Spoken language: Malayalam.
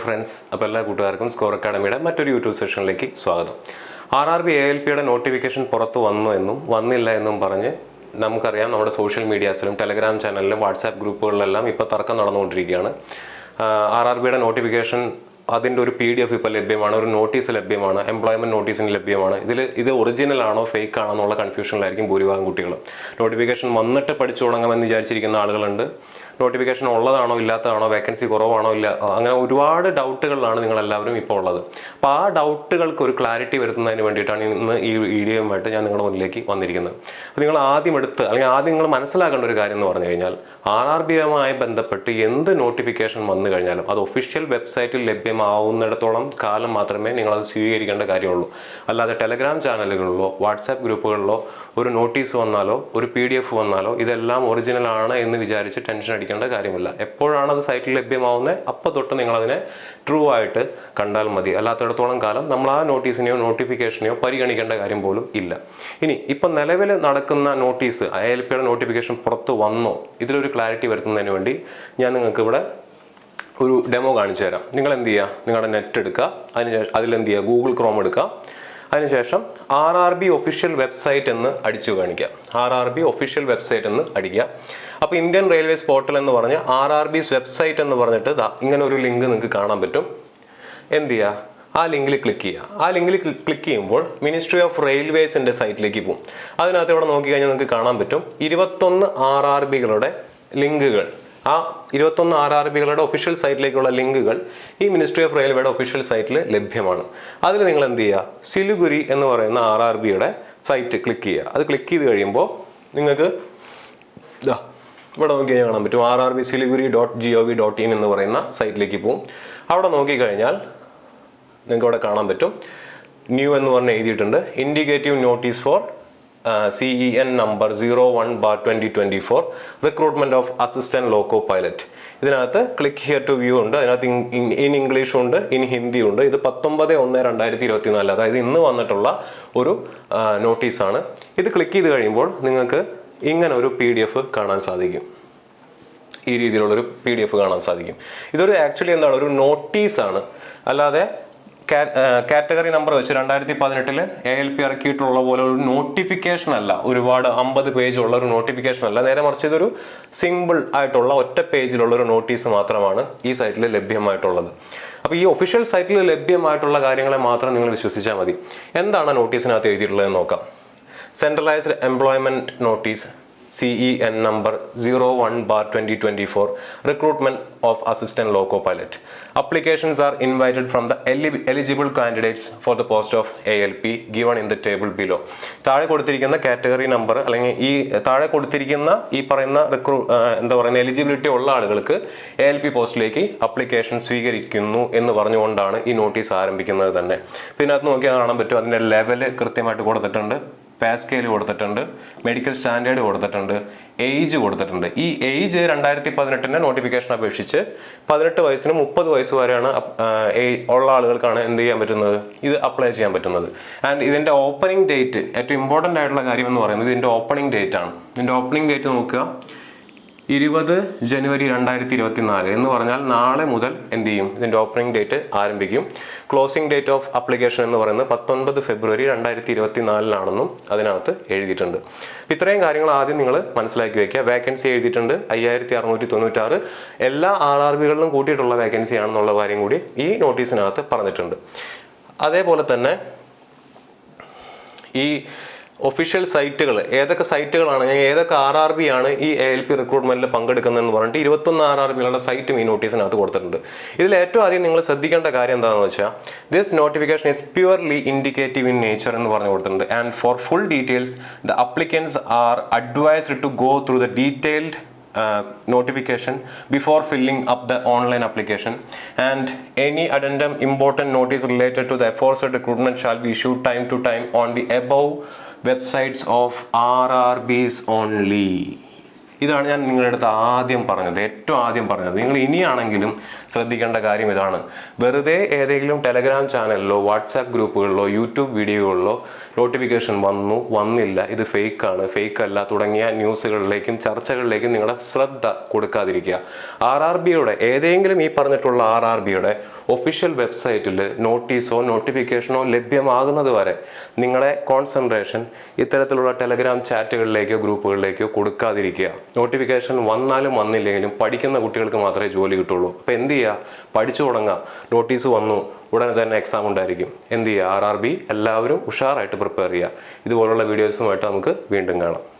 ഫ്രണ്ട്സ്, അപ്പോൾ എല്ലാ കൂട്ടുകാർക്കും സ്കോർ അക്കാഡമിയുടെ മറ്റൊരു യൂട്യൂബ് സെഷനിലേക്ക് സ്വാഗതം. RRB ALPയുടെ നോട്ടിഫിക്കേഷൻ പുറത്ത് വന്നു എന്നും വന്നില്ല എന്നും പറഞ്ഞ് നമുക്കറിയാം, നമ്മുടെ സോഷ്യൽ മീഡിയാസിലും ടെലഗ്രാം ചാനലിലും വാട്സാപ്പ് ഗ്രൂപ്പുകളിലെല്ലാം ഇപ്പോൾ തർക്കം നടന്നുകൊണ്ടിരിക്കുകയാണ്. RRBയുടെ നോട്ടിഫിക്കേഷൻ അതിൻ്റെ ഒരു PDF ഇപ്പോൾ ലഭ്യമാണ്, ഒരു നോട്ടീസ് ലഭ്യമാണ്, എംപ്ലോയ്മെൻറ്റ് നോട്ടീസിന് ലഭ്യമാണ്. ഇത് ഒറിജിനൽ ആണോ ഫേക്ക് ആണോ എന്നുള്ള കൺഫ്യൂഷനിലായിരിക്കും ഭൂരിഭാഗം കുട്ടികളും. നോട്ടിഫിക്കേഷൻ വന്നിട്ട് പഠിച്ചു തുടങ്ങാമെന്ന് വിചാരിച്ചിരിക്കുന്ന ആളുകളുണ്ട്. നോട്ടിഫിക്കേഷൻ ഉള്ളതാണോ ഇല്ലാത്തതാണോ, വേക്കൻസി കുറവാണോ ഇല്ല, അങ്ങനെ ഒരുപാട് ഡൗട്ടുകളിലാണ് നിങ്ങളെല്ലാവരും ഇപ്പോൾ ഉള്ളത്. അപ്പോൾ ആ ഡൗട്ടുകൾക്ക് ഒരു ക്ലാരിറ്റി വരുത്തുന്നതിന് വേണ്ടിയിട്ടാണ് ഇന്ന് ഈ വീഡിയോയുമായിട്ട് ഞാൻ നിങ്ങളുടെ മുന്നിലേക്ക് വന്നിരിക്കുന്നത്. അപ്പോൾ നിങ്ങൾ ആദ്യം നിങ്ങൾ മനസ്സിലാക്കേണ്ട ഒരു കാര്യം എന്ന് പറഞ്ഞു കഴിഞ്ഞാൽ, RRBയുമായി ബന്ധപ്പെട്ട് എന്ത് നോട്ടിഫിക്കേഷൻ വന്നു കഴിഞ്ഞാലും അത് ഒഫീഷ്യൽ വെബ്സൈറ്റിൽ ലഭ്യമാവുന്നിടത്തോളം കാലം മാത്രമേ നിങ്ങളത് സ്വീകരിക്കേണ്ട കാര്യമുള്ളൂ. അല്ലാതെ ടെലഗ്രാം ചാനലുകളിലോ വാട്സാപ്പ് ഗ്രൂപ്പുകളിലോ ഒരു നോട്ടീസ് വന്നാലോ ഒരു PDF വന്നാലോ ഇതെല്ലാം ഒറിജിനൽ ആണ് എന്ന് വിചാരിച്ച് ടെൻഷൻ അടിക്കേണ്ട കാര്യമില്ല. എപ്പോഴാണ് അത് സൈറ്റിൽ ലഭ്യമാവുന്നത് അപ്പോൾ തൊട്ട് നിങ്ങളതിനെ ട്രൂ ആയിട്ട് കണ്ടാൽ മതി. അല്ലാത്തിടത്തോളം കാലം നമ്മൾ ആ നോട്ടീസിനെയോ നോട്ടിഫിക്കേഷനെയോ പരിഗണിക്കേണ്ട കാര്യം പോലും ഇല്ല. ഇനി ഇപ്പം നിലവിൽ നടക്കുന്ന നോട്ടീസ് ALPയുടെ നോട്ടിഫിക്കേഷൻ പുറത്ത് വന്നോ, ഇതിലൊരു ക്ലാരിറ്റി വരുത്തുന്നതിന് വേണ്ടി ഞാൻ നിങ്ങൾക്ക് ഇവിടെ ഒരു ഡെമോ കാണിച്ചു തരാം. നിങ്ങൾ എന്ത് ചെയ്യുക, നിങ്ങളുടെ നെറ്റ് എടുക്കുക, അതിലെന്ത് ചെയ്യുക, ഗൂഗിൾ ക്രോം എടുക്കുക, അതിനുശേഷം RRB ഒഫീഷ്യൽ വെബ്സൈറ്റ് എന്ന് അടിച്ചു കാണിക്കുക. RRB ഒഫീഷ്യൽ വെബ്സൈറ്റ് എന്ന് അടിക്കുക. അപ്പോൾ ഇന്ത്യൻ റെയിൽവേസ് പോർട്ടൽ എന്ന് പറഞ്ഞ് RRB's വെബ്സൈറ്റ് എന്ന് പറഞ്ഞിട്ട് ഇങ്ങനെ ഒരു ലിങ്ക് നിങ്ങൾക്ക് കാണാൻ പറ്റും. എന്ത് ചെയ്യുക, ആ ലിങ്കിൽ ക്ലിക്ക് ചെയ്യുക. ആ ലിങ്കിൽ ക്ലിക്ക് ചെയ്യുമ്പോൾ മിനിസ്ട്രി ഓഫ് റെയിൽവേസിൻ്റെ സൈറ്റിലേക്ക് പോകും. അതിനകത്ത് ഇവിടെ നോക്കിക്കഴിഞ്ഞാൽ നിങ്ങൾക്ക് കാണാൻ പറ്റും 21 RRBകളുടെ ലിങ്കുകൾ. ആ 21 RRBകളുടെ ഒഫീഷ്യൽ സൈറ്റിലേക്കുള്ള ലിങ്കുകൾ ഈ മിനിസ്ട്രി ഓഫ് റെയിൽവേയുടെ ഒഫീഷ്യൽ സൈറ്റിൽ ലഭ്യമാണ്. അതിൽ നിങ്ങൾ എന്ത് ചെയ്യുക, സിലിഗുരി എന്ന് പറയുന്ന RRBയുടെ സൈറ്റ് ക്ലിക്ക് ചെയ്യുക. അത് ക്ലിക്ക് ചെയ്ത് കഴിയുമ്പോൾ നിങ്ങൾക്ക് ഇവിടെ നോക്കിക്കഴിഞ്ഞാൽ കാണാൻ പറ്റും RRBSiliguri.gov.in എന്ന് പറയുന്ന സൈറ്റിലേക്ക് പോകും. അവിടെ നോക്കിക്കഴിഞ്ഞാൽ നിങ്ങൾക്ക് അവിടെ കാണാൻ പറ്റും ന്യൂ എന്ന് പറഞ്ഞ് എഴുതിയിട്ടുണ്ട്. Indicative notice four CEN number 01/2024 recruitment of assistant loco pilot. ഇതിനകത്ത് ക്ലിക്ക് ഹിയർ ടു വ്യൂ ഉണ്ട്. അതിനകത്ത് ഇൻ ഇംഗ്ലീഷും ഉണ്ട്, ഇൻ ഹിന്ദി ഉണ്ട്. ഇത് 19/1/2024, അതായത് ഇന്ന് വന്നിട്ടുള്ള ഒരു നോട്ടീസാണ്. ഇത് ക്ലിക്ക് ചെയ്ത് കഴിയുമ്പോൾ നിങ്ങൾക്ക് ഇങ്ങനെ ഒരു PDF കാണാൻ സാധിക്കും. ഈ രീതിയിലുള്ളൊരു PDF കാണാൻ സാധിക്കും. ഇതൊരു ആക്ച്വലി എന്താണ്, ഒരു നോട്ടീസാണ്, അല്ലാതെ കാറ്റഗറി നമ്പർ വെച്ച് 2018 ALP ഇറക്കിയിട്ടുള്ള പോലെ ഒരു നോട്ടിഫിക്കേഷൻ അല്ല. ഒരുപാട് 50 പേജുള്ള ഒരു നോട്ടിഫിക്കേഷൻ അല്ല. നേരെ മറിച്ച് ഇതൊരു സിമ്പിൾ ആയിട്ടുള്ള ഒറ്റ പേജിലുള്ള ഒരു നോട്ടീസ് മാത്രമാണ് ഈ സൈറ്റിൽ ലഭ്യമായിട്ടുള്ളത്. അപ്പോൾ ഈ ഒഫീഷ്യൽ സൈറ്റിൽ ലഭ്യമായിട്ടുള്ള കാര്യങ്ങളെ മാത്രം നിങ്ങൾ വിശ്വസിച്ചാൽ മതി. എന്താണ് നോട്ടീസിനകത്ത് എഴുതിയിട്ടുള്ളതെന്ന് നോക്കാം. Centralised employment notice CEN number 01/2024 recruitment of assistant loco pilot. Applications are invited from the eligible candidates for the post of ALP given in the table below. താഴെ കൊടുത്തിരിക്കുന്ന കാറ്റഗറി നമ്പർ അല്ലെങ്കിൽ ഈ താഴെ കൊടുത്തിരിക്കുന്ന ഈ പറയുന്ന എന്താ പറയുന്ന എലിജിബിലിറ്റി ഉള്ള ആളുകൾക്ക് ALP പോസ്റ്റിലേക്ക് അപ്ലിക്കേഷൻ സ്വീകരിക്കുന്നു എന്ന് പറഞ്ഞുകൊണ്ടാണ് ഈ നോട്ടീസ് ആരംഭിക്കുന്നത് തന്നെ. പിന്നെ അത് നോക്കിയാൽ കാണാൻ പറ്റും, അതിൻ്റെ ലെവല് കൃത്യമായിട്ട് കൊടുത്തിട്ടുണ്ട്, പേ സ്കെയിൽ കൊടുത്തിട്ടുണ്ട്, മെഡിക്കൽ സ്റ്റാൻഡേർഡ് കൊടുത്തിട്ടുണ്ട്, ഏജ് കൊടുത്തിട്ടുണ്ട്. ഈ ഏജ് 2018 നോട്ടിഫിക്കേഷൻ അപേക്ഷിച്ച് 18 വയസ്സിനും 30 വയസ്സ് വരെയാണ് ഉള്ള ആളുകൾക്കാണ് എന്ത് ചെയ്യാൻ പറ്റുന്നത്, ഇത് അപ്ലൈ ചെയ്യാൻ പറ്റുന്നത്. ആൻഡ് ഇതിൻ്റെ ഓപ്പണിംഗ് ഡേറ്റ്, ഏറ്റവും ഇമ്പോർട്ടൻ്റ് ആയിട്ടുള്ള കാര്യം എന്ന് പറയുന്നത് ഇതിൻ്റെ ഓപ്പണിംഗ് ഡേറ്റ് ആണ്. ഇതിൻ്റെ ഓപ്പണിംഗ് ഡേറ്റ് നോക്കുക, 20 ജനുവരി 2024 എന്ന് പറഞ്ഞാൽ നാളെ മുതൽ എന്ത് ചെയ്യും, ഇതിൻ്റെ ഓപ്പണിംഗ് ഡേറ്റ് ആരംഭിക്കും. ക്ലോസിംഗ് ഡേറ്റ് ഓഫ് അപ്ലിക്കേഷൻ എന്ന് പറയുന്നത് 19 ഫെബ്രുവരി 2024 അതിനകത്ത് എഴുതിയിട്ടുണ്ട്. ഇത്രയും കാര്യങ്ങൾ ആദ്യം നിങ്ങൾ മനസ്സിലാക്കി വെക്കുക. വേക്കൻസി എഴുതിയിട്ടുണ്ട് 5696. എല്ലാ RRBകളിലും കൂട്ടിയിട്ടുള്ള വേക്കൻസി ആണെന്നുള്ള കാര്യം കൂടി ഈ നോട്ടീസിനകത്ത് പറഞ്ഞിട്ടുണ്ട്. അതേപോലെ തന്നെ ഈ ഒഫീഷ്യൽ സൈറ്റുകൾ ഏതൊക്കെ സൈറ്റുകളാണ്, ഏതൊക്കെ RRB ആണ് ഈ ALP റിക്രൂട്ട്മെന്റിൽ പങ്കെടുക്കുന്നതെന്ന് പറഞ്ഞിട്ട് 21 RRBകളുടെ സൈറ്റും ഈ നോട്ടീസിനകത്ത് കൊടുത്തിട്ടുണ്ട്. ഇതിൽ ഏറ്റവും ആദ്യം നിങ്ങൾ ശ്രദ്ധിക്കേണ്ട കാര്യം എന്താണെന്ന് വെച്ചാൽ, this notification is purely indicative in nature എന്ന് പറഞ്ഞു കൊടുത്തിട്ടുണ്ട്. And for full details the applicants are advised to go through the detailed notification before filling up the online application, and any addendum important notice related to the aforesaid recruitment shall be issued time to time on the above websites of RRBs only. ഇതാണ് ഞാൻ നിങ്ങളുടെ അടുത്ത് ഏറ്റവും ആദ്യം പറഞ്ഞത്. നിങ്ങൾ ഇനിയാണെങ്കിലും ശ്രദ്ധിക്കേണ്ട കാര്യം ഇതാണ്. വെറുതെ ഏതെങ്കിലും ടെലഗ്രാം ചാനലിലോ വാട്സാപ്പ് ഗ്രൂപ്പുകളിലോ യൂട്യൂബ് വീഡിയോകളിലോ നോട്ടിഫിക്കേഷൻ വന്നു വന്നില്ല, ഇത് ഫേക്കാണ്, ഫേക്ക് അല്ല തുടങ്ങിയ ന്യൂസുകളിലേക്കും ചർച്ചകളിലേക്കും നിങ്ങളുടെ ശ്രദ്ധ കൊടുക്കാതിരിക്കുക. RRBയുടെ ഏതെങ്കിലും ഈ പറഞ്ഞിട്ടുള്ള RRBയുടെ ഒഫീഷ്യൽ വെബ്സൈറ്റിൽ നോട്ടീസോ നോട്ടിഫിക്കേഷനോ ലഭ്യമാകുന്നത് വരെ നിങ്ങളെ കോൺസെൻട്രേഷൻ ഇത്തരത്തിലുള്ള ടെലഗ്രാം ചാറ്റുകളിലേക്കോ ഗ്രൂപ്പുകളിലേക്കോ കൊടുക്കാതിരിക്കുക. നോട്ടിഫിക്കേഷൻ വന്നാലും വന്നില്ലെങ്കിലും പഠിക്കുന്ന കുട്ടികൾക്ക് മാത്രമേ ജോലി കിട്ടുള്ളൂ. അപ്പോൾ എന്ത് ചെയ്യുക? പഠിച്ചു തുടങ്ങുക. നോട്ടീസ് വന്നു, ഉടനെ തന്നെ എക്സാം ഉണ്ടായിരിക്കും. എന്ത് ചെയ്യുക? RRB എല്ലാവരും ഉഷാറായിട്ട് പ്രിപ്പയർ ചെയ്യുക. ഇതുപോലുള്ള വീഡിയോസുമായിട്ട് നമുക്ക് വീണ്ടും കാണാം.